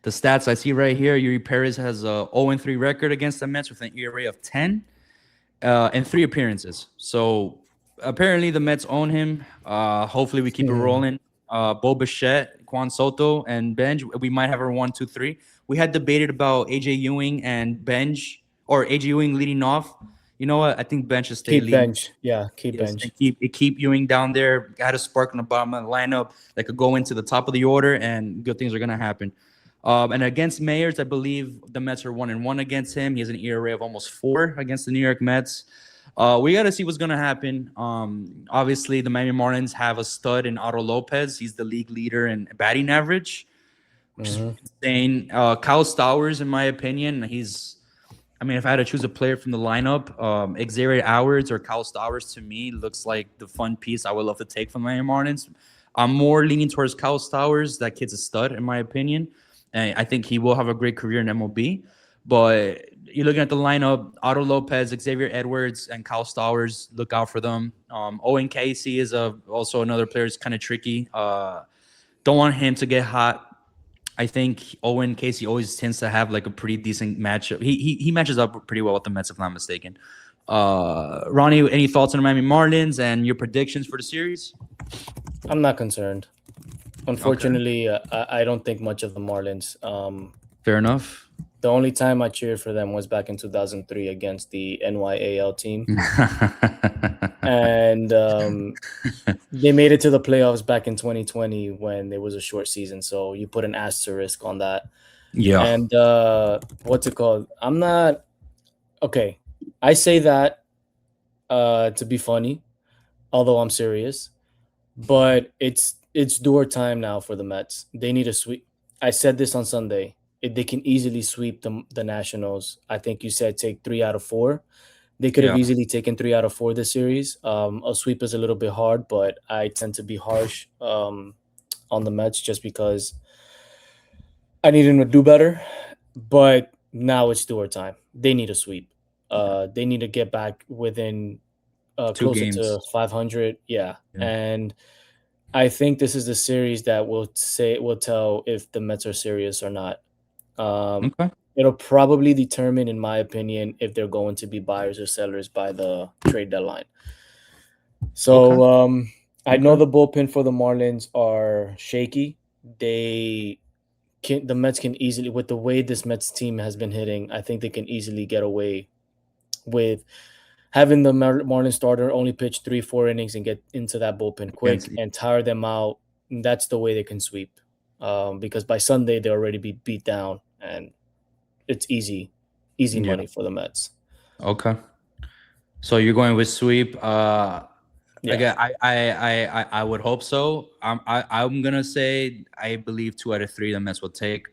Speaker 1: the stats I see right here, Yuri Perez has a 0-3 record against the Mets with an ERA of 10 and 3 appearances. So apparently the Mets own him. Hopefully we keep it
Speaker 2: Mhm.
Speaker 1: rolling. Bo Bichette, Juan Soto, and Benj. We might have our 1, 2, 3. We had debated about AJ Ewing and Benj, or AJ Ewing leading off. You know what? I think Benj should stay
Speaker 2: Keep
Speaker 1: leading.
Speaker 2: bench. Yeah, keep
Speaker 1: Yes,
Speaker 2: bench.
Speaker 1: and keep Ewing down there. Got a spark on the bottom of the lineup that could go into the top of the order, and good things are gonna happen. And against Mayors, I believe the Mets are 1-1 against him. He has an ERA of almost 4 against the New York Mets. We got to see what's going to happen. Obviously, the Miami Marlins have a stud in Otto Lopez. He's the league leader in batting average, which is insane. Kyle Stowers, in my opinion, I mean, if I had to choose a player from the lineup, Xavier Howards or Kyle Stowers to me looks like the fun piece I would love to take from the Miami Marlins. I'm more leaning towards Kyle Stowers. That kid's a stud, in my opinion. And I think he will have a great career in MLB. But you're looking at the lineup: Otto Lopez, Xavier Edwards, and Kyle Stowers. Look out for them. Owen Casey is also another player who's kind of tricky. Don't want him to get hot. I think Owen Casey always tends to have like a pretty decent matchup. He matches up pretty well with the Mets, if I'm not mistaken. Ronnie, any thoughts on the Miami Marlins and your predictions for the series?
Speaker 2: I'm not concerned. Unfortunately, I don't think much of the Marlins.
Speaker 1: Fair enough.
Speaker 2: The only time I cheered for them was back in 2003 against the NYAL team. And they made it to the playoffs back in 2020 when there was a short season. So you put an asterisk on that.
Speaker 1: Yeah.
Speaker 2: And what's it called? I'm not okay. I say that to be funny, although I'm serious. But it's do or time now for the Mets. They need a sweep. I said this on Sunday. If they can easily sweep the Nationals, I think you said take 3 out of 4. They could have easily taken 3 out of 4 this series. A sweep is a little bit hard, but I tend to be harsh on the Mets just because I need them to do better. But now it's do or time. They need a sweep. They need to get back within
Speaker 1: 2
Speaker 2: closer
Speaker 1: games
Speaker 2: to 500. Yeah. And I think this is the series that will tell if the Mets are serious or not. It'll probably determine, in my opinion, if they're going to be buyers or sellers by the trade deadline. So I know the bullpen for the Marlins are shaky. The Mets can easily, with the way this Mets team has been hitting, I think they can easily get away with having the Marlins starter only pitch 3-4 innings and get into that bullpen quick and tire them out. That's the way they can sweep. Because by Sunday they'll already be beat down, and it's easy money for the Mets.
Speaker 1: Okay. So you're going with sweep. Again, I would hope so. I'm gonna say I believe 2 out of 3 the Mets will take.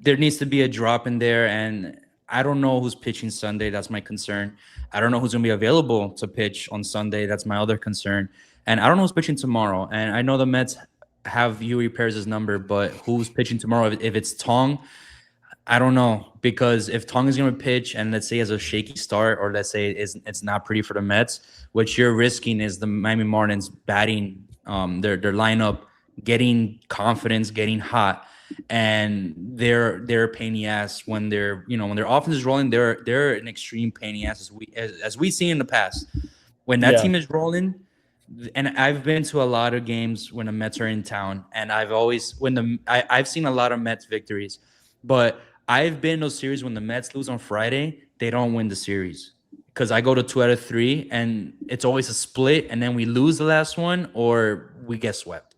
Speaker 1: There needs to be a drop in there, and I don't know who's pitching Sunday. That's my concern. I don't know who's gonna be available to pitch on Sunday. That's my other concern. And I don't know who's pitching tomorrow. And I know the Mets have Yuri Perez's number, but who's pitching tomorrow? If it's Tong, I don't know, because if Tong is going to pitch and let's say he has a shaky start, or let's say it's not pretty for the Mets, what you're risking is the Miami Marlins batting their lineup, getting confidence, getting hot, and they're a pain in the ass when when their offense is rolling. They're an extreme pain in the ass as we seen in the past. When that team is rolling, and I've been to a lot of games when the Mets are in town, and I've seen a lot of Mets victories, but I've been in those series when the Mets lose on Friday, they don't win the series because I go to 2 out of 3, and it's always a split, and then we lose the last one or we get swept,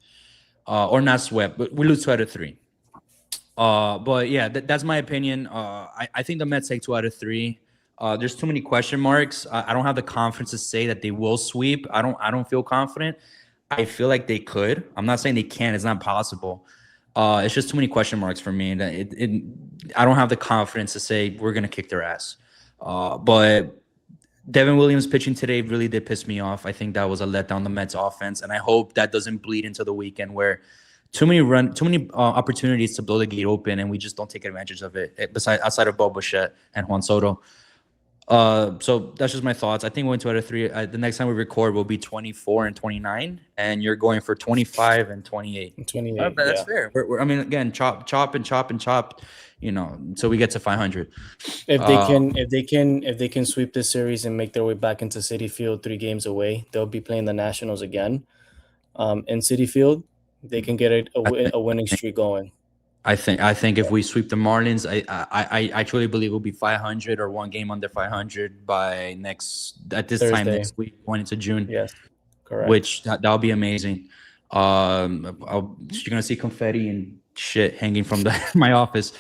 Speaker 1: or not swept, but we lose 2 out of 3. But yeah, that's my opinion. I think the Mets take 2 out of 3. There's too many question marks. I don't have the confidence to say that they will sweep. I don't feel confident. I feel like they could. I'm not saying they can. It's not possible. It's just too many question marks for me. I don't have the confidence to say we're going to kick their ass. But Devin Williams pitching today really did piss me off. I think that was a letdown the Mets offense, and I hope that doesn't bleed into the weekend where too many opportunities to blow the gate open, and we just don't take advantage of it. Outside of Bo Bichette and Juan Soto. So that's just my thoughts. I think we went 2 out of 3. The next time we record will be 24 and 29, and you're going for 25 and 28.
Speaker 2: 28.
Speaker 1: That's fair. I mean, again, chop and chop. So we get to 500.
Speaker 2: If they can sweep this series and make their way back into Citi Field 3 games away, they'll be playing the Nationals again. In Citi Field, they can get a winning streak going.
Speaker 1: I think if we sweep the Marlins, I truly believe we'll be 500 or 1 game under 500 by Thursday. Time next week, going into June.
Speaker 2: Yes, correct.
Speaker 1: Which that'll be amazing. You're gonna see confetti in shit hanging from my office.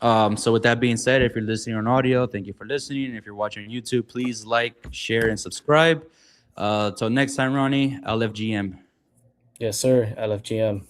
Speaker 1: So with that being said, if you're listening on audio, thank you for listening. If you're watching on YouTube, please like, share, and subscribe. Till next time, Ronnie, LFGM.
Speaker 2: Yes, sir. LFGM.